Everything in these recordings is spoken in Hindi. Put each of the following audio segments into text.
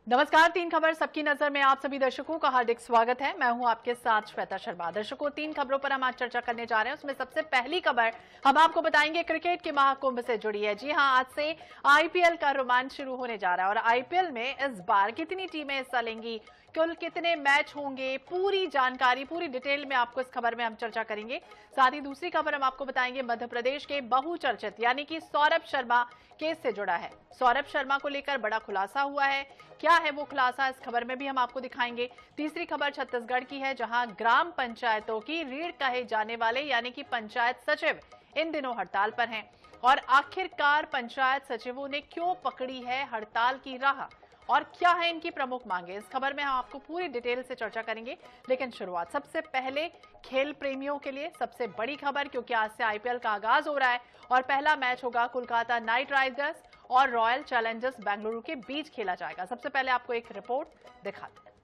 नमस्कार। तीन खबर सबकी नजर में आप सभी दर्शकों का हार्दिक स्वागत है। मैं हूं आपके साथ श्वेता शर्मा। दर्शकों, तीन खबरों पर हम आज चर्चा करने जा रहे हैं। उसमें सबसे पहली खबर हम आपको बताएंगे क्रिकेट के महाकुंभ से जुड़ी है। जी हां, आज से आईपीएल का रोमांच शुरू होने जा रहा है और आईपीएल में इस बार कितनी टीमें हिस्सा लेंगी, कुल कितने मैच होंगे, पूरी जानकारी पूरी डिटेल में आपको इस खबर में हम चर्चा करेंगे। साथ ही दूसरी खबर हम आपको बताएंगे मध्य प्रदेश के बहुचर्चित यानी कि सौरभ शर्मा केस से जुड़ा है। सौरभ शर्मा को लेकर बड़ा खुलासा हुआ है। क्या है वो खुलासा, इस खबर में भी हम आपको दिखाएंगे। तीसरी खबर छत्तीसगढ़ की है, जहां ग्राम पंचायतों की रीढ़ कहे जाने वाले यानी कि पंचायत सचिव इन दिनों हड़ताल पर हैं और आखिरकार पंचायत सचिवों ने क्यों पकड़ी है हड़ताल की राह और क्या है इनकी प्रमुख मांगे, इस खबर में हम आपको पूरी डिटेल से चर्चा करेंगे। लेकिन शुरुआत सबसे पहले खेल प्रेमियों के लिए सबसे बड़ी खबर, क्योंकि आज से आईपीएल का आगाज हो रहा है और पहला मैच होगा कोलकाता नाइट राइडर्स और रॉयल चैलेंजर्स बेंगलुरु के बीच खेला जाएगा। सबसे पहले आपको एक रिपोर्ट दिखाते हैं।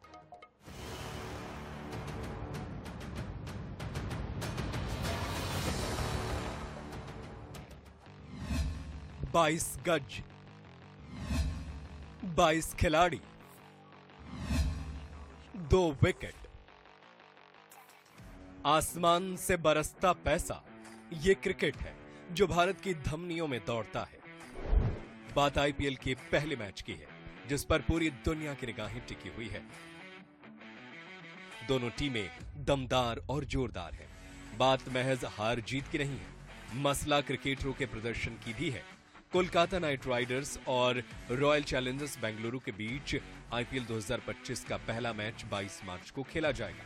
22 गज, 22 खिलाड़ी, 2 विकेट, आसमान से बरसता पैसा, ये क्रिकेट है जो भारत की धमनियों में दौड़ता है। बात आईपीएल के पहले मैच की है जिस पर पूरी दुनिया की निगाहें टिकी हुई है। दोनों टीमें दमदार और जोरदार हैं। बात महज हार जीत की नहीं है, मसला क्रिकेटरों के प्रदर्शन की भी है। कोलकाता नाइट राइडर्स और रॉयल चैलेंजर्स बेंगलुरु के बीच आईपीएल 2025 का पहला मैच 22 मार्च को खेला जाएगा।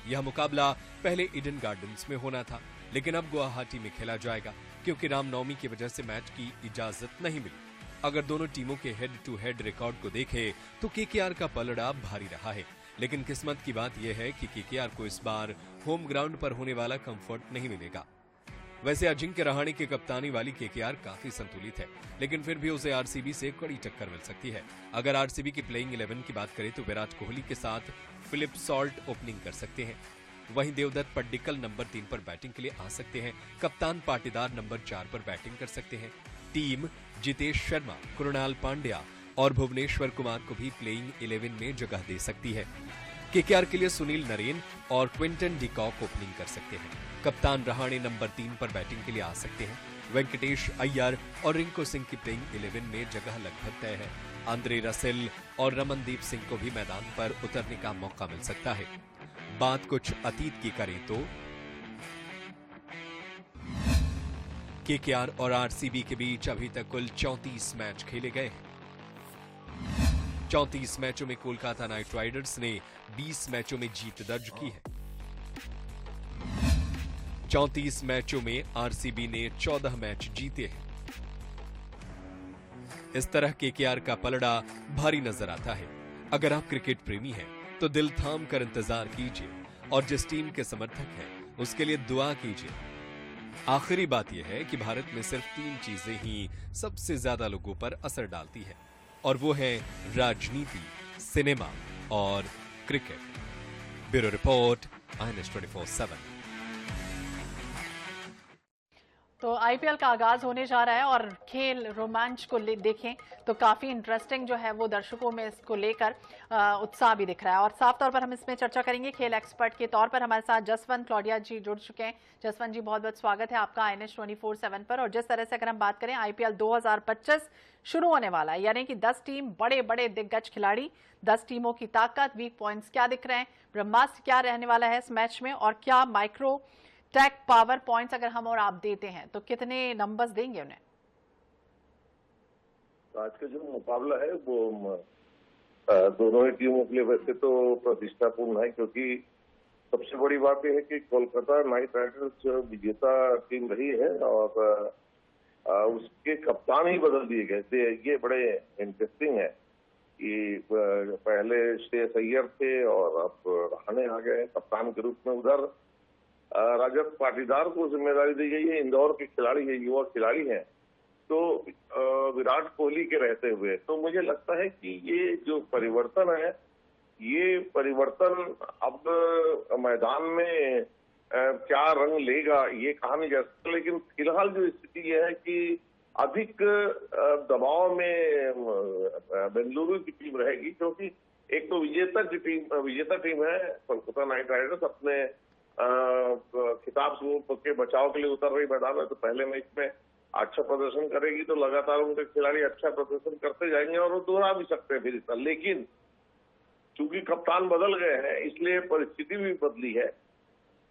यह मुकाबला पहले ईडन गार्डन्स में होना था, लेकिन अब गुवाहाटी में खेला जाएगा क्योंकि रामनवमी की वजह से मैच की इजाजत नहीं मिली। अगर दोनों टीमों के हेड टू हेड रिकॉर्ड को देखें तो केकेआर का पलड़ा भारी रहा है, लेकिन किस्मत की बात यह है कि केकेआर को इस बार होम ग्राउंड पर होने वाला कंफर्ट नहीं मिलेगा। वैसे अजिंक्य रहाणे की कप्तानी वाली केकेआर काफी संतुलित है, लेकिन फिर भी उसे आरसीबी से कड़ी टक्कर मिल सकती है। अगर आरसीबी की प्लेइंग 11 की बात करें तो विराट कोहली के साथ फिलिप सॉल्ट ओपनिंग कर सकते हैं। वहीं देवदत्त पड्डिकल नंबर 3 पर बैटिंग के लिए आ सकते हैं। कप्तान पाटीदार नंबर 4 पर बैटिंग कर सकते हैं। टीम जितेश शर्मा, कृणाल पांड्या और भुवनेश्वर कुमार को भी प्लेइंग 11 में जगह दे सकती है। केकेआर के लिए सुनील नरेन और क्विंटन डिकॉक ओपनिंग कर सकते हैं। कप्तान रहाणे नंबर 3 पर बैटिंग के लिए आ सकते हैं। वेंकटेश अय्यर और रिंकू सिंह की प्लेइंग 11 में जगह लगभग तय है। आंद्रे रसेल और रमनदीप सिंह को भी मैदान पर उतरने का मौका मिल सकता है। बात कुछ अतीत की करें तो केकेआर और आरसीबी के बीच अभी तक कुल 34 मैच खेले गए हैं। 34 मैचों में कोलकाता नाइट राइडर्स ने 20 मैचों में जीत दर्ज की है। 34 मैचों में आरसीबी ने 14 मैच जीते हैं। इस तरह केकेआर का पलड़ा भारी नजर आता है। अगर आप क्रिकेट प्रेमी हैं तो दिल थाम कर इंतजार कीजिए और जिस टीम के समर्थक हैं उसके लिए दुआ कीजिए। आखिरी बात यह है कि भारत में सिर्फ 3 चीजें ही सबसे ज्यादा लोगों पर असर डालती है, और वो है राजनीति, सिनेमा और क्रिकेट। Bureau report, INS 24/7। तो आईपीएल का आगाज होने जा रहा है और खेल रोमांच को देखें तो काफी इंटरेस्टिंग जो है वो दर्शकों में इसको लेकर उत्साह भी दिख रहा है। और साफ तौर पर हम इसमें चर्चा करेंगे। खेल एक्सपर्ट के तौर पर हमारे साथ जसवंत क्लौडिया जी जुड़ चुके हैं। जसवंत जी, बहुत बहुत स्वागत है आपका INS 24/7 पर। और जिस तरह से अगर हम बात करें, आईपीएल 2025 शुरू होने वाला है, यानी कि 10 टीम, बड़े बड़े दिग्गज खिलाड़ी, 10 टीमों की ताकत, वीक पॉइंट्स क्या दिख रहे हैं, ब्रह्मास्त्र क्या रहने वाला है इस मैच में, और क्या माइक्रो टैक पावर पॉइंट्स अगर हम और आप देते हैं तो कितने नंबर्स देंगे उन्हें? आज का जो मुकाबला है वो दोनों ही टीमों के लिए वैसे तो प्रतिष्ठापूर्ण है, क्योंकि सबसे बड़ी बात यह है कि कोलकाता नाइट राइडर्स विजेता टीम रही है और उसके कप्तान ही बदल दिए गए थे। ये बड़े इंटरेस्टिंग है कि पहले श्रेयस अय्यर थे और अब रहाणे आ गए कप्तान के रूप में। उधर रजत पाटीदार को जिम्मेदारी दी गई है। इंदौर के खिलाड़ी है, युवा खिलाड़ी हैं, तो विराट कोहली के रहते हुए तो मुझे लगता है कि ये जो परिवर्तन है, ये परिवर्तन अब मैदान में क्या रंग लेगा ये कहा नहीं जा सकता। लेकिन फिलहाल जो स्थिति यह है कि अधिक दबाव में बेंगलुरु की टीम रहेगी, क्योंकि एक तो विजेता टीम है कोलकाता नाइट राइडर्स, अपने खिताब के बचाव के लिए उतर रही मैदान में। तो पहले मैच में अच्छा प्रदर्शन करेगी तो लगातार उनके खिलाड़ी अच्छा प्रदर्शन करते जाएंगे और वो दोहरा भी सकते हैं फिर। लेकिन चूंकि कप्तान बदल गए हैं, इसलिए परिस्थिति भी बदली है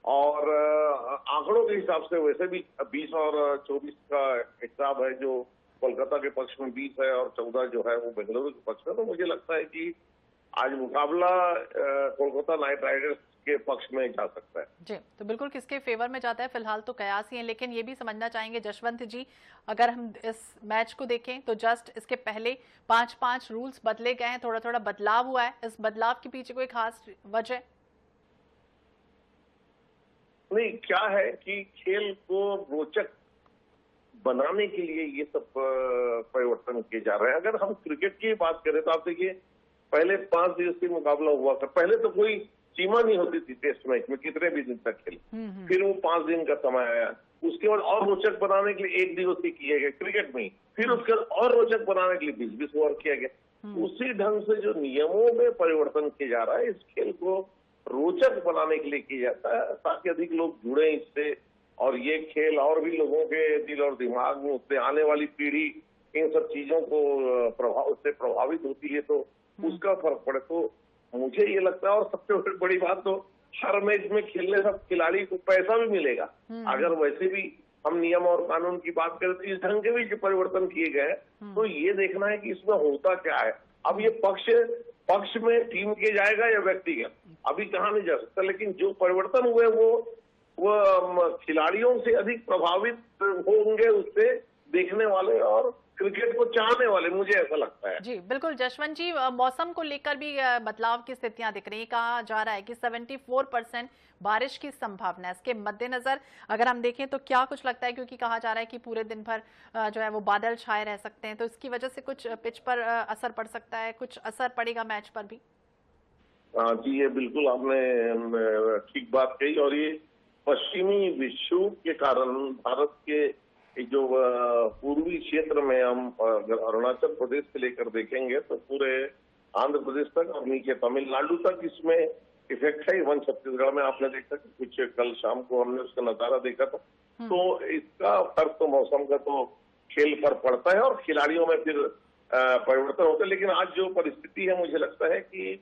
और आंकड़ों के हिसाब से वैसे भी 20 और 24 का हिसाब है, जो कोलकाता के पक्ष में 20 है और 14 जो है वो बेंगलुरु के पक्ष में। तो मुझे लगता है कि आज मुकाबला कोलकाता नाइट राइडर्स के पक्ष में जा सकता है। जी, तो बिल्कुल किसके फेवर में जाता है फिलहाल तो कयास ही है, लेकिन ये भी समझना चाहेंगे जशवंत जी, अगर हम इस मैच को देखें तो जस्ट इसके पहले 5-5 रूल्स बदले गए हैं, थोड़ा थोड़ा बदलाव हुआ है। इस बदलाव के पीछे कोई खास वजह नहीं, क्या है कि खेल को रोचक बनाने के लिए ये सब परिवर्तन किए जा रहे हैं। अगर हम क्रिकेट की बात करें तो आप देखिए, पहले 5 दिवसीय मुकाबला हुआ था। पहले तो कोई सीमा नहीं होती थी टेस्ट मैच में कितने भी दिन तक खेले, फिर वो 5 दिन का समय आया। उसके बाद और रोचक बनाने के लिए 1 दिवसीय किए गए क्रिकेट में ही, फिर उसके बाद और रोचक बनाने के लिए 20-20 ओवर किया गया। उसी ढंग से जो नियमों में परिवर्तन किया जा रहा है, इस खेल को रोचक बनाने के लिए किया जाता है ताकि अधिक लोग जुड़े इससे, और ये खेल और भी लोगों के दिल और दिमाग में, उससे आने वाली पीढ़ी इन सब चीजों को उससे प्रभावित होती है तो उसका फर्क पड़े। तो मुझे ये लगता है, और सबसे बड़ी बात तो हर मैच में खेलने सब खिलाड़ी को पैसा भी मिलेगा। अगर वैसे भी हम नियम और कानून की बात करें तो इस ढंग के भी जो परिवर्तन किए गए हैं, तो ये देखना है कि इसमें होता क्या है। अब ये पक्ष में टीम के जाएगा या व्यक्तिगत, अभी कहा नहीं जा सकता, लेकिन जो परिवर्तन हुए वो खिलाड़ियों से अधिक प्रभावित होंगे, उससे देखने वाले और क्रिकेट को चाहने वाले, मुझे ऐसा लगता है। जी बिल्कुल जशवंत जी, मौसम को लेकर भी बदलाव की स्थितियां दिख रही है। कहा जा रहा है कि 74% बारिश की संभावना है। इसके मद्देनजर अगर हम देखें तो क्या कुछ लगता है, क्योंकि कहा जा रहा है कि पूरे दिन भर जो है वो बादल छाए रह सकते हैं, तो इसकी वजह से कुछ पिच पर असर पड़ सकता है, कुछ असर पड़ेगा मैच पर भी? जी, ये बिल्कुल आपने ठीक बात कही। और ये पश्चिमी विक्षोभ के कारण भारत के जो पूर्वी क्षेत्र में, हम अगर अरुणाचल प्रदेश से लेकर देखेंगे तो पूरे आंध्र प्रदेश तक और नीचे तमिलनाडु तक इसमें इफेक्ट है। इवन छत्तीसगढ़ में आपने देखा कि कुछ कल शाम को हमने उसका नजारा देखा था। तो इसका फर्क तो मौसम का तो खेल पर पड़ता है और खिलाड़ियों में फिर परिवर्तन होता है। लेकिन आज जो परिस्थिति है, मुझे लगता है कि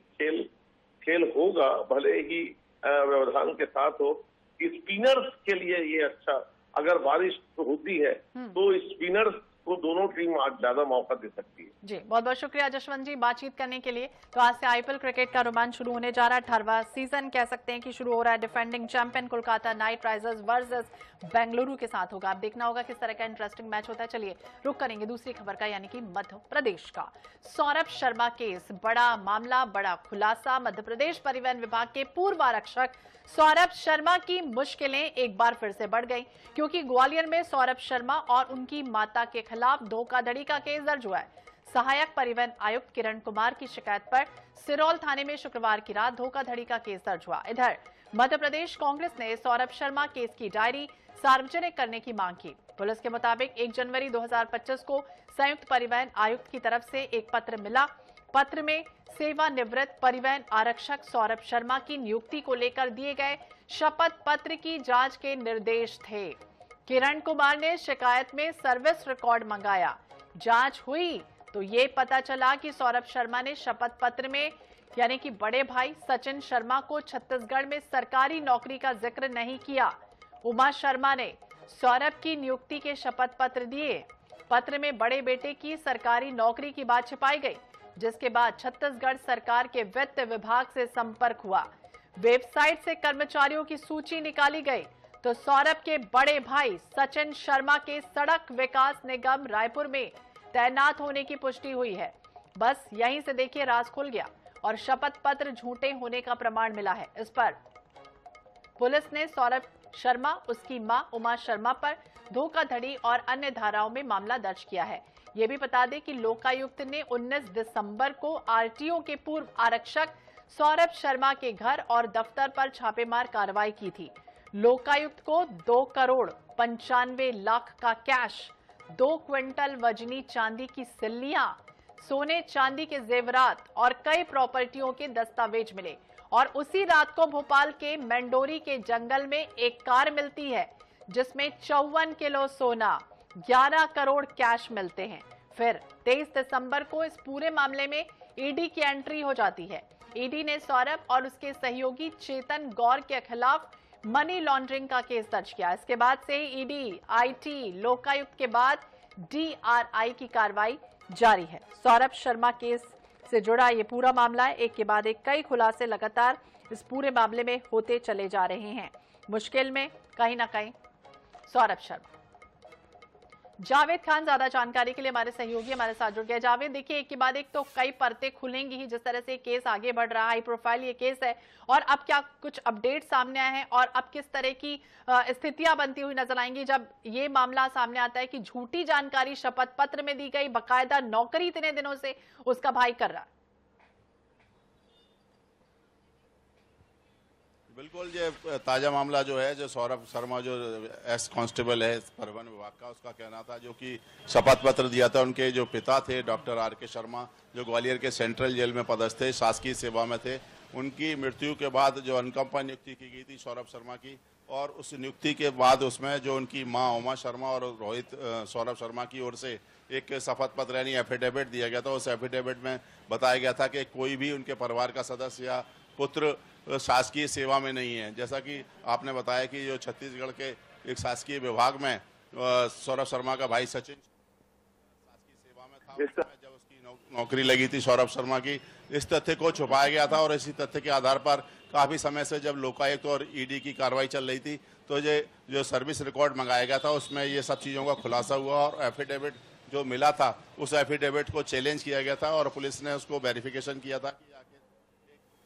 खेल होगा, भले ही व्यवधान के साथ हो। स्पिनर्स के लिए ये अच्छा, अगर बारिश होती है तो स्पिनर्स को दोनों टीम आज ज्यादा मौका दे सकती है। जी, बहुत बहुत शुक्रिया जशवंत जी बातचीत करने के लिए। तो आज से आईपीएल क्रिकेट का रोमांच शुरू होने जा रहा है। 18वां सीजन कह सकते हैं कि शुरू हो रहा है। Defending champion Kolkata night Riders versus Bengaluru के साथ होगा। अब देखना होगा किस तरह का इंटरेस्टिंग मैच होता है। चलिए रुक करेंगे दूसरी खबर का, यानी कि मध्य प्रदेश का। सौरभ शर्मा केस, बड़ा मामला, बड़ा खुलासा। मध्य प्रदेश परिवहन विभाग के पूर्व आरक्षक सौरभ शर्मा की मुश्किलें एक बार फिर से बढ़ गई, क्योंकि ग्वालियर में सौरभ शर्मा और उनकी माता के खिलाफ धोखाधड़ी का केस दर्ज हुआ है। सहायक परिवहन आयुक्त किरण कुमार की शिकायत पर सिरौल थाने में शुक्रवार की रात धोखाधड़ी का केस दर्ज हुआ। इधर मध्य प्रदेश कांग्रेस ने सौरभ शर्मा केस की डायरी सार्वजनिक करने की मांग की। पुलिस के मुताबिक 1 जनवरी 2025 को संयुक्त परिवहन आयुक्त की तरफ से एक पत्र मिला। पत्र में सेवानिवृत्त परिवहन आरक्षक सौरभ शर्मा की नियुक्ति को लेकर दिए गए शपथ पत्र की जांच के निर्देश थे। किरण कुमार ने शिकायत में सर्विस रिकॉर्ड मंगाया। जांच हुई तो ये पता चला कि सौरभ शर्मा ने शपथ पत्र में, यानी कि बड़े भाई सचिन शर्मा को छत्तीसगढ़ में सरकारी नौकरी का जिक्र नहीं किया। उमा शर्मा ने सौरभ की नियुक्ति के शपथ पत्र दिए। पत्र में बड़े बेटे की सरकारी नौकरी की बात छिपाई गई, जिसके बाद छत्तीसगढ़ सरकार के वित्त विभाग से संपर्क हुआ। वेबसाइट से कर्मचारियों की सूची निकाली गई तो सौरभ के बड़े भाई सचिन शर्मा के सड़क विकास निगम रायपुर में तैनात होने की पुष्टि हुई है। बस यहीं से देखिए राज खुल गया और शपथ पत्र झूठे होने का प्रमाण मिला है। इस पर पुलिस ने सौरभ शर्मा, उसकी मां उमा शर्मा पर धोखाधड़ी और अन्य धाराओं में मामला दर्ज किया है। ये भी बता दें कि लोकायुक्त ने 19 दिसंबर को आरटीओ के पूर्व आरक्षक सौरभ शर्मा के घर और दफ्तर पर छापेमार कार्रवाई की थी। लोकायुक्त को 2 करोड़ 95 लाख का कैश, 2 क्विंटल वजनी चांदी की सिल्लियां, सोने चांदी के जेवरात और कई प्रॉपर्टियों के दस्तावेज मिले। और उसी रात को भोपाल के मंडोरी के जंगल में एक कार मिलती है जिसमें 54 किलो सोना, 11 करोड़ कैश मिलते हैं। फिर 23 दिसंबर को इस पूरे मामले में ईडी की एंट्री हो जाती है। ईडी ने सौरभ और उसके सहयोगी चेतन गौर के खिलाफ मनी लॉन्ड्रिंग का केस दर्ज किया। इसके बाद से ईडी, आईटी, लोकायुक्त के बाद डीआरआई की कार्रवाई जारी है। सौरभ शर्मा केस से जुड़ा ये पूरा मामला है। एक के बाद एक कई खुलासे लगातार इस पूरे मामले में होते चले जा रहे हैं। मुश्किल में कहीं ना कहीं सौरभ शर्मा। जावेद खान ज्यादा जानकारी के लिए हमारे सहयोगी हमारे साथ जुड़ गए। जावेद, देखिए एक के बाद एक तो कई परतें खुलेंगी ही जिस तरह से केस आगे बढ़ रहा है, हाई प्रोफाइल ये केस है, और अब क्या कुछ अपडेट सामने आए हैं और अब किस तरह की स्थितियां बनती हुई नजर आएंगी जब ये मामला सामने आता है कि झूठी जानकारी शपथ पत्र में दी गई, बाकायदा नौकरी इतने दिनों से उसका भाई कर रहा है। बिल्कुल, ये ताज़ा मामला जो है, जो सौरभ शर्मा जो एस कांस्टेबल है परिवहन विभाग का, उसका कहना था जो कि शपथ पत्र दिया था उनके जो पिता थे डॉक्टर आर के शर्मा, जो ग्वालियर के सेंट्रल जेल में पदस्थ थे, शासकीय सेवा में थे, उनकी मृत्यु के बाद जो अनुकंपा नियुक्ति की गई थी सौरभ शर्मा की, और उस नियुक्ति के बाद उसमें जो उनकी माँ उमा शर्मा और रोहित सौरभ शर्मा की ओर से एक शपथ पत्र यानी एफिडेविट दिया गया था। उस एफिडेविट में बताया गया था कि कोई भी उनके परिवार का सदस्य या पुत्र शासकीय सेवा में नहीं है। जैसा कि आपने बताया कि जो छत्तीसगढ़ के एक शासकीय विभाग में सौरभ शर्मा का भाई सचिन शासकीय सेवा में था, उसमें जब उसकी नौकरी लगी थी सौरभ शर्मा की, इस तथ्य को छुपाया गया था। और इसी तथ्य के आधार पर काफी समय से जब लोकायुक्त और ईडी की कार्रवाई चल रही थी तो ये जो सर्विस रिकॉर्ड मंगाया गया था उसमें ये सब चीजों का खुलासा हुआ और एफिडेविट जो मिला था उस एफिडेविट को चैलेंज किया गया था और पुलिस ने उसको वेरिफिकेशन किया था कि आखिर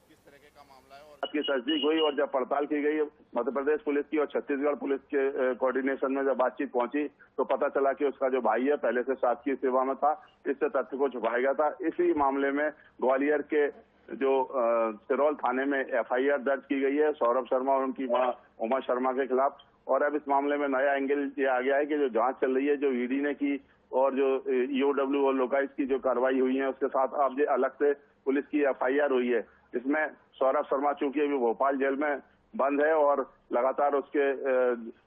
किस तरह का मामला है। और की तस्दीक हुई और जब पड़ताल की गई मध्य प्रदेश पुलिस की और छत्तीसगढ़ पुलिस के कोऑर्डिनेशन में जब बातचीत पहुंची तो पता चला कि उसका जो भाई है पहले से शासकीय सेवा में था। इससे तथ्य को छुपाया गया था। इसी मामले में ग्वालियर के जो सिरौल थाने में एफआईआर दर्ज की गई है सौरभ शर्मा और उनकी मां उमा शर्मा के खिलाफ। और अब इस मामले में नया एंगल ये आ गया है कि जो जांच चल रही है, जो ईडी ने की और जो ईओडब्ल्यू और लोकायुक्त की जो कार्रवाई हुई है उसके साथ अब ये अलग से पुलिस की एफआईआर हुई है। इसमें सौरभ शर्मा चूंकि अभी भोपाल जेल में बंद है और लगातार उसके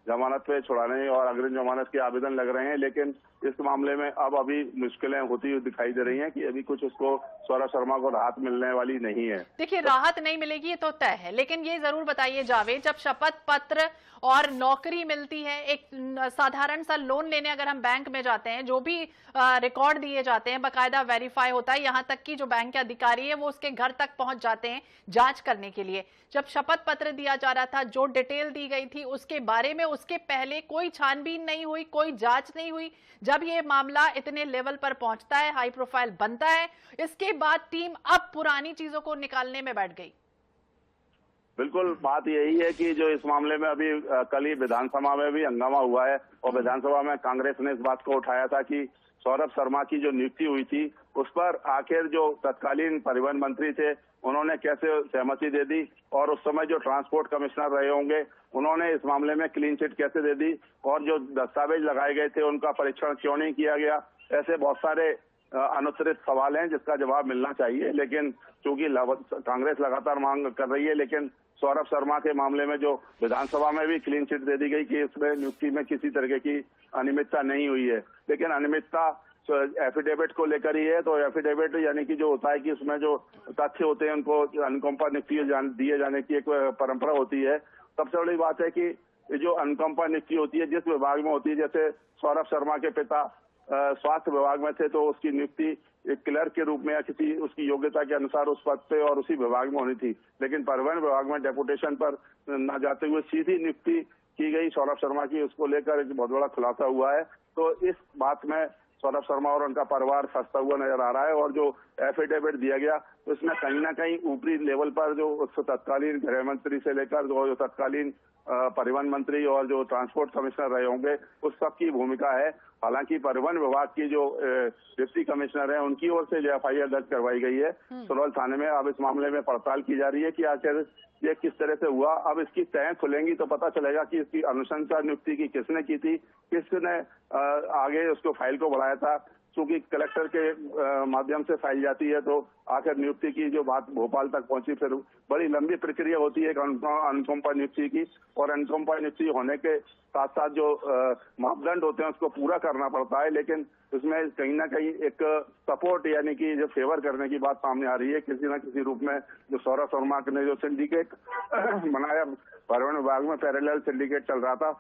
जमानत पे छुड़ाने और अग्रिम जमानत के आवेदन लग रहे हैं, लेकिन इस मामले में अब अभी मुश्किलें होती हुई दिखाई दे रही हैं कि अभी कुछ उसको सौरभ शर्मा को राहत मिलने वाली नहीं है। देखिए, राहत नहीं मिलेगी ये तो तय है, लेकिन ये जरूर बताइए जावेद, जब शपथ पत्र और नौकरी मिलती है, एक साधारण सा लोन लेने अगर हम बैंक में जाते हैं, जो भी रिकॉर्ड दिए जाते हैं बाकायदा वेरीफाई होता है, यहाँ तक कि जो बैंक के अधिकारी है वो उसके घर तक पहुंच जाते हैं जांच करने के लिए। जब शपथ पत्र दिया जा रहा था, जो डिटेल दी गई थी उसके बारे में उसके पहले कोई छानबीन नहीं हुई, कोई जांच नहीं हुई। जब ये मामला इतने लेवल पर पहुंचता है, हाई प्रोफाइल बनता है, इसके बाद टीम अब पुरानी चीजों को निकालने में बैठ गई। बिल्कुल, बात यही है कि जो इस मामले में अभी कल ही विधानसभा में भी हंगामा हुआ है और विधानसभा में कांग्रेस ने इस बात को उठाया था कि सौरभ शर्मा की जो नियुक्ति हुई थी उस पर आखिर जो तत्कालीन परिवहन मंत्री थे उन्होंने कैसे सहमति दे दी और उस समय जो ट्रांसपोर्ट कमिश्नर रहे होंगे उन्होंने इस मामले में क्लीन चिट कैसे दे दी और जो दस्तावेज लगाए गए थे उनका परीक्षण क्यों नहीं किया गया। ऐसे बहुत सारे अनुत्तरित सवाल हैं जिसका जवाब मिलना चाहिए, लेकिन चूंकि कांग्रेस लगातार मांग कर रही है, लेकिन सौरभ शर्मा के मामले में जो विधानसभा में भी क्लीन चिट दे दी गई कि इसमें नियुक्ति में किसी तरह की अनियमितता नहीं हुई है, लेकिन अनियमितता एफिडेविट को लेकर ही है। तो एफिडेविट यानी कि जो होता है कि उसमें जो तथ्य होते हैं उनको अनुकंपा नियुक्ति दिए जाने की एक परंपरा होती है। सबसे बड़ी बात है कि जो अनुकंपा नियुक्ति होती है जिस विभाग में होती है, जैसे सौरभ शर्मा के पिता स्वास्थ्य विभाग में थे तो उसकी नियुक्ति एक क्लर्क के रूप में या किसी उसकी योग्यता के अनुसार उस पद पे और उसी विभाग में होनी थी, लेकिन परिवहन विभाग में डेपुटेशन पर न जाते हुए सीधी नियुक्ति की गई सौरभ शर्मा की। उसको लेकर एक बहुत बड़ा खुलासा हुआ है। तो इस बात में सौरभ शर्मा और उनका परिवार फंसता हुआ नजर आ रहा है और जो एफिडेविट दिया गया तो इसमें कहीं ना कहीं ऊपरी लेवल पर जो तत्कालीन गृह मंत्री से लेकर जो तत्कालीन परिवहन मंत्री और जो ट्रांसपोर्ट कमिश्नर रहे होंगे उस सब की भूमिका है। हालांकि परिवहन विभाग की जो डिप्टी कमिश्नर है उनकी ओर से जो FIR दर्ज करवाई गई है सुरवल थाने में। अब इस मामले में पड़ताल की जा रही है कि आखिर ये किस तरह से हुआ। अब इसकी तह खुलेंगी तो पता चलेगा कि इसकी अनुशंसा नियुक्ति की किसने की थी, किसने आगे उसको फाइल को बढ़ाया था। चूंकि कलेक्टर के माध्यम से फाइल जाती है तो आखिर नियुक्ति की जो बात भोपाल तक पहुंची, फिर बड़ी लंबी प्रक्रिया होती है अनुकंपा पर नियुक्ति की, और अनुकंपा पर नियुक्ति होने के साथ साथ जो मापदंड होते हैं उसको पूरा करना पड़ता है। लेकिन इसमें कहीं ना कहीं एक सपोर्ट यानी कि जो फेवर करने की बात सामने आ रही है किसी न किसी रूप में। जो सौरभ शर्मा ने जो सिंडिकेट बनाया परिवहन विभाग में, पैरेलल सिंडिकेट चल रहा था,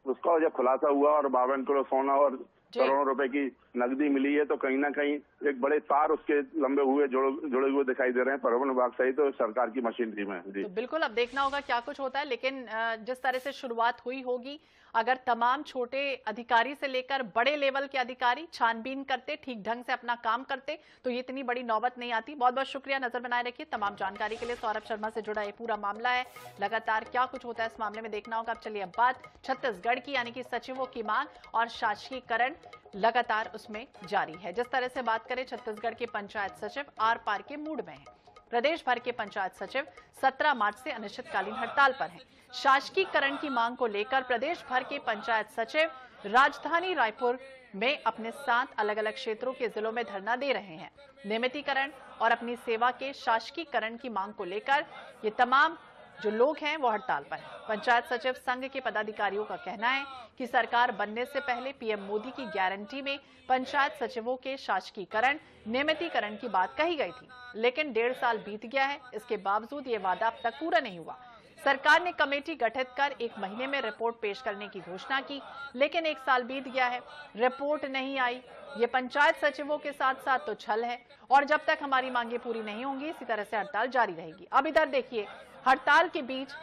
उसका जब खुलासा हुआ और 52 किलो सोना और करोड़ों रुपए की नकदी मिली है तो कहीं ना कहीं एक बड़े तार उसके लंबे हुए जुड़े हुए दिखाई दे रहे हैं परिवहन विभाग सहित तो सरकार की मशीनरी में। जी तो बिल्कुल अब देखना होगा क्या कुछ होता है, लेकिन जिस तरह से शुरुआत हुई होगी, अगर तमाम छोटे अधिकारी से लेकर बड़े लेवल के अधिकारी छानबीन करते, ठीक ढंग से अपना काम करते, तो ये इतनी बड़ी नौबत नहीं आती। बहुत बहुत शुक्रिया, नजर बनाए रखिए तमाम जानकारी के लिए। सौरभ शर्मा से जुड़ा ये पूरा मामला है, लगातार क्या कुछ होता है इस मामले में देखना होगा। अब चलिए अब बात छत्तीसगढ़ की, यानी कि सचिवों की मांग और शासकीकरण लगातार उसमें जारी है। जिस तरह से बात करें, छत्तीसगढ़ के पंचायत सचिव आर पार के मूड में हैं। प्रदेश भर के पंचायत सचिव 17 मार्च से अनिश्चितकालीन हड़ताल पर हैं। शासकीकरण की मांग को लेकर प्रदेश भर के पंचायत सचिव राजधानी रायपुर में अपने 7 अलग अलग क्षेत्रों के जिलों में धरना दे रहे हैं। नियमितीकरण और अपनी सेवा के शासकीकरण की मांग को लेकर ये तमाम जो लोग हैं वो हड़ताल पर हैं। पंचायत सचिव संघ के पदाधिकारियों का कहना है कि सरकार बनने से पहले पीएम मोदी की गारंटी में पंचायत सचिवों के शासकीकरण, नियमितीकरण की बात कही गई थी, लेकिन 1.5 साल बीत गया है। इसके बावजूद ये वादा अब तक पूरा नहीं हुआ। सरकार ने कमेटी गठित कर 1 महीने में रिपोर्ट पेश करने की घोषणा की, लेकिन 1 साल बीत गया है, रिपोर्ट नहीं आई। ये पंचायत सचिवों के साथ साथ तो छल है, और जब तक हमारी मांगे पूरी नहीं होंगी इसी तरह से हड़ताल जारी रहेगी। अब इधर देखिए, हड़ताल के बीच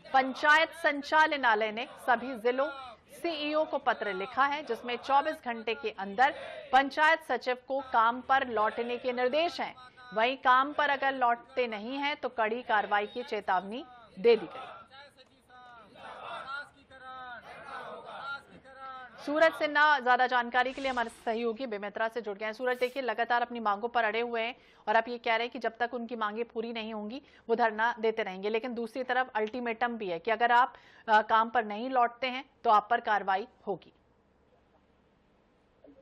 पंचायत संचालनालय ने सभी जिलों सीईओ को पत्र लिखा है, जिसमें 24 घंटे के अंदर पंचायत सचिव को काम पर लौटने के निर्देश हैं। वहीं काम पर अगर लौटते नहीं हैं तो कड़ी कार्रवाई की चेतावनी दे दी गई। सूरज सिन्हा ज्यादा जानकारी के लिए हमारे सहयोगी बेमित्रा से जुड़ गए हैं। सूरज, देखिए लगातार अपनी मांगों पर अड़े हुए हैं और आप ये कह रहे हैं कि जब तक उनकी मांगे पूरी नहीं होंगी वो धरना देते रहेंगे, लेकिन दूसरी तरफ अल्टीमेटम भी है कि अगर आप काम पर नहीं लौटते हैं तो आप पर कार्रवाई होगी।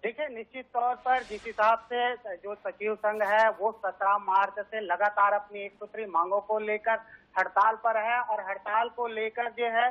देखिए, निश्चित तौर पर जिस हिसाब से जो सचिव संघ है वो 17 मार्च से लगातार अपनी 1 सूत्री मांगों को लेकर हड़ताल पर है, और हड़ताल को लेकर जो है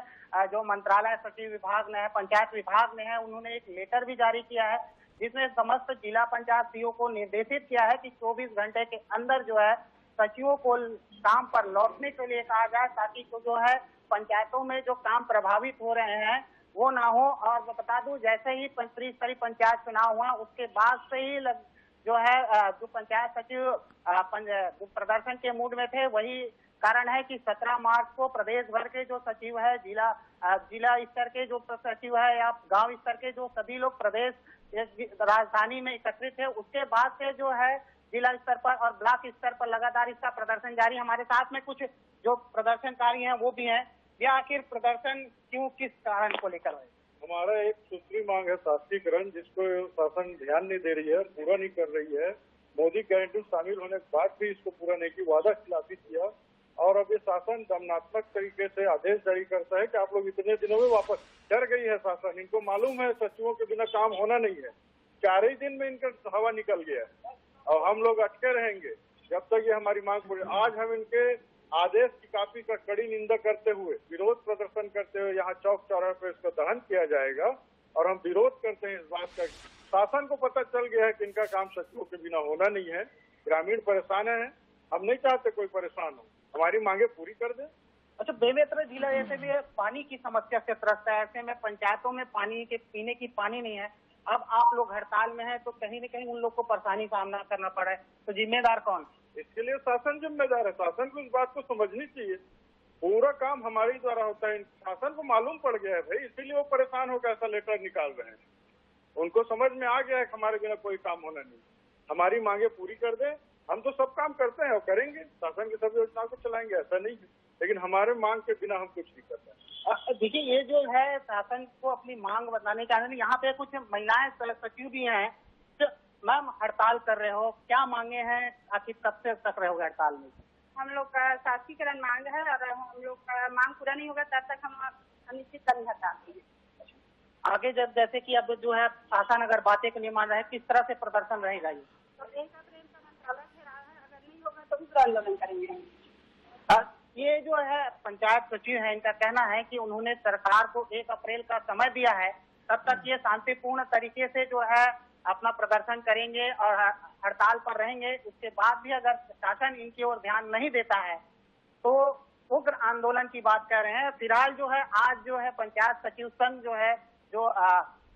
जो मंत्रालय सचिव विभाग ने है, पंचायत विभाग ने है, उन्होंने एक लेटर भी जारी किया है जिसमें समस्त जिला पंचायत सीईओ को निर्देशित किया है कि 24 घंटे के अंदर जो है सचिवों को काम पर लौटने के लिए कहा जाए, ताकि जो है पंचायतों में जो काम प्रभावित हो रहे हैं वो ना हो। और बता दूं, जैसे ही त्रिस्तरीय पंचायत चुनाव हुआ उसके बाद से ही जो है जो पंचायत सचिव प्रदर्शन के मूड में थे। वही कारण है कि 17 मार्च को प्रदेश भर के जो सचिव है, जिला स्तर के जो सचिव है या गांव स्तर के जो सभी लोग प्रदेश राजधानी में एकत्रित है, उसके बाद से जो है जिला स्तर पर और ब्लॉक स्तर पर लगातार इसका प्रदर्शन जारी। हमारे साथ में कुछ जो प्रदर्शनकारी हैं वो भी हैं। ये आखिर प्रदर्शन क्यों, किस कारण को लेकर है? हमारा एक सूत्री मांग है शासकीकरण, जिसको शासन ध्यान नहीं दे रही है, पूरा नहीं कर रही है। मोदी गारंटी शामिल होने के बाद भी इसको पूरा नहीं किया, वादा खिलाफी किया, और अब ये शासन दमनात्मक तरीके से आदेश जारी करता है कि आप लोग इतने दिनों में वापस डर गई है शासन। इनको मालूम है सचिवों के बिना काम होना नहीं है। 4 ही दिन में इनका हवा निकल गया है और हम लोग अटके रहेंगे जब तक ये हमारी मांग पूरी। आज हम इनके आदेश की कॉपी का कड़ी निंदा करते हुए, विरोध प्रदर्शन करते हुए यहाँ चौक चौराहे पर इसका दहन किया जाएगा, और हम विरोध करते हैं इस बात का। शासन को पता चल गया है कि इनका काम सचिवों के बिना होना नहीं है। ग्रामीण परेशान है, हम नहीं चाहते कोई परेशान हो, हमारी मांगे पूरी कर दे। अच्छा, बेमेतरा जिला ऐसे भी है, पानी की समस्या से त्रस्त है। ऐसे में पंचायतों में पानी के पीने की पानी नहीं है। अब आप लोग हड़ताल में हैं तो कहीं न कहीं उन लोग को परेशानी सामना करना पड़ा है, तो जिम्मेदार कौन? इसके लिए शासन जिम्मेदार है। शासन को इस बात को समझनी चाहिए, पूरा काम हमारे द्वारा होता है। शासन को मालूम पड़ गया है भाई, इसीलिए वो परेशान होकर ऐसा लेटर निकाल रहे हैं। उनको समझ में आ गया है कि हमारे बिना कोई काम होना नहीं। हमारी मांगे पूरी कर दे, हम तो सब काम करते हैं और करेंगे, शासन की सब योजनाओं को चलाएंगे, ऐसा नहीं है। लेकिन हमारे मांग के बिना हम कुछ नहीं कर पाए। देखिए, ये जो है शासन को अपनी मांग बताने के आनंद, यहाँ पे कुछ महिलाएं सचिव भी हैं जो मैम हड़ताल कर रहे हो, क्या मांगे हैं, आखिर कब से तक रहोगे हड़ताल में? हम लोग का शासकीकरण मांग है और हम लोग का मांग पूरा नहीं होगा तब तक हम अनिश्चितकालीन हड़ताल करेंगे। आगे जब जैसे कि अब जो है शासन अगर बातें को नहीं मान रहा है, किस तरह से प्रदर्शन रहेगा ये? तो 1 अप्रैल का मंत्रालय ठहरा है, अगर नहीं होगा तो दूसरा आंदोलन करेंगे। ये जो है पंचायत सचिव है, इनका कहना है कि उन्होंने सरकार को 1 अप्रैल का समय दिया है, तब तक ये शांतिपूर्ण तरीके से जो है अपना प्रदर्शन करेंगे और हड़ताल पर रहेंगे। उसके बाद भी अगर शासन इनकी ओर ध्यान नहीं देता है तो उग्र आंदोलन की बात कर रहे हैं। फिलहाल जो है आज जो है पंचायत सचिव संघ जो है जो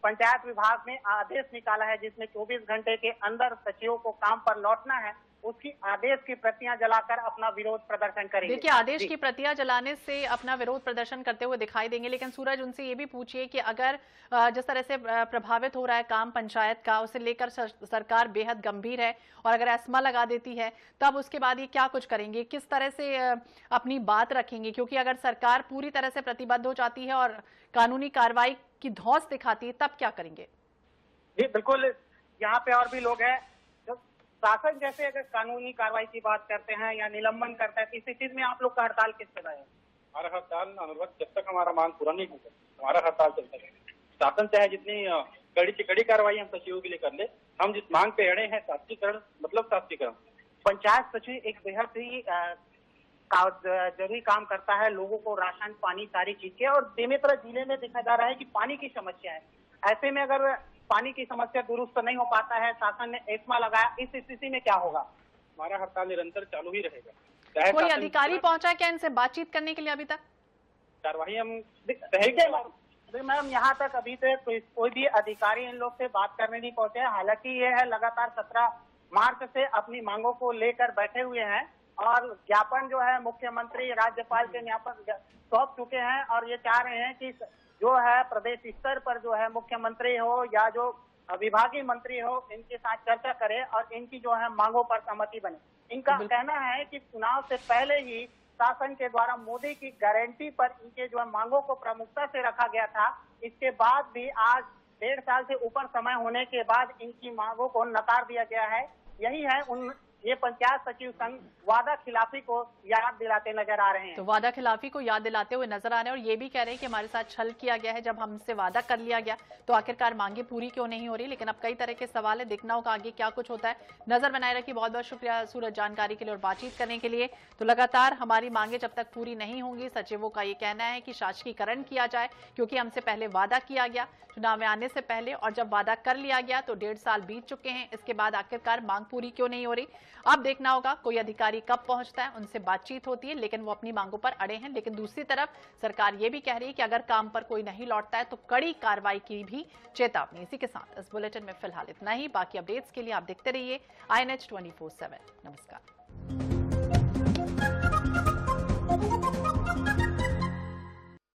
पंचायत विभाग ने आदेश निकाला है जिसमें 24 घंटे के अंदर सचिवों को काम पर लौटना है, उसकी आदेश की प्रतियां जलाकर अपना विरोध प्रदर्शन करेंगे। देखिए, आदेश की प्रतियां जलाने से अपना विरोध प्रदर्शन करते हुए दिखाई देंगे, लेकिन सूरज उनसे ये भी पूछिए कि अगर जिस तरह से प्रभावित हो रहा है काम पंचायत का, उसे लेकर सरकार बेहद गंभीर है और अगर एस्मा लगा देती है तब उसके बाद ये क्या कुछ करेंगे, किस तरह से अपनी बात रखेंगे? क्योंकि अगर सरकार पूरी तरह से प्रतिबद्ध हो जाती है और कानूनी कार्रवाई की धौंस दिखाती है तब क्या करेंगे? जी बिल्कुल, यहाँ पे और भी लोग हैं। शासन जैसे अगर कानूनी कार्रवाई की बात करते हैं या निलंबन करता है, इस स्थिति में आप लोग का हड़ताल किस तरह है? हमारा हड़ताल अनवरत जब तक हमारा मांग पूरा नहीं होगा हमारा हड़ताल चलता रहेगा। शासन चाहे जितनी कड़ी से कड़ी कार्रवाई हम सचिवों के लिए कर ले, हम जिस मांग पे अड़े हैं शास्त्रीकरण मतलब शास्त्रीकरण। पंचायत सचिव एक बेहद ही जरूरी काम करता है, लोगों को राशन पानी सारी चीज के, और बेमेतरा जिले में देखा जा रहा है कि पानी की समस्या है। ऐसे में अगर पानी की समस्या दुरुस्त नहीं हो पाता है, शासन ने एस्मा लगाया, इस स्थिति में क्या होगा? हमारा हड़ताल निरंतर चालू ही रहेगा। कोई अधिकारी पहुंचा क्या इनसे बातचीत करने के लिए अभी तक? कार्रवाई हम मैम यहाँ तक अभी तक कोई भी अधिकारी इन लोग से बात करने नहीं पहुंचे हैं। हालांकि ये है लगातार 17 मार्च से अपनी मांगों को लेकर बैठे हुए हैं और ज्ञापन जो है मुख्यमंत्री राज्यपाल के ज्ञापन सौंप चुके हैं और ये चाह रहे हैं कि जो है प्रदेश स्तर पर जो है मुख्यमंत्री हो या जो विभागीय मंत्री हो, इनके साथ चर्चा करे और इनकी जो है मांगों पर सहमति बने। इनका कहना है कि चुनाव से पहले ही शासन के द्वारा मोदी की गारंटी पर इनके जो है मांगों को प्रमुखता से रखा गया था। इसके बाद भी आज 1.5 साल से ऊपर समय होने के बाद इनकी मांगों को नकार दिया गया है। यही है ये पंचायत सचिव संघ वादा खिलाफी को याद दिलाते नजर आ रहे हैं। तो वादा खिलाफी को याद दिलाते हुए नजर आ रहे हैं और ये भी कह रहे हैं कि हमारे साथ छल किया गया है। जब हमसे वादा कर लिया गया तो आखिरकार मांगे पूरी क्यों नहीं हो रही? लेकिन अब कई तरह के सवाल है, देखना होगा आगे क्या कुछ होता है। नजर बनाए रखिए। बहुत बहुत शुक्रिया सूरज जानकारी के लिए और बातचीत करने के लिए। तो लगातार हमारी मांगे जब तक पूरी नहीं होंगी, सचिवों का ये कहना है कि शासकीकरण किया जाए, क्योंकि हमसे पहले वादा किया गया चुनाव में आने से पहले, और जब वादा कर लिया गया तो 1.5 साल बीत चुके हैं। इसके बाद आखिरकार मांग पूरी क्यों नहीं हो रही? अब देखना होगा कोई अधिकारी कब पहुंचता है, उनसे बातचीत होती है, लेकिन वो अपनी मांगों पर अड़े हैं। लेकिन दूसरी तरफ सरकार ये भी कह रही है कि अगर काम पर कोई नहीं लौटता है तो कड़ी कार्रवाई की भी चेतावनी। इसी के साथ इस बुलेटिन में फिलहाल इतना ही। बाकी अपडेट्स के लिए आप देखते रहिए INH 24/7। नमस्कार।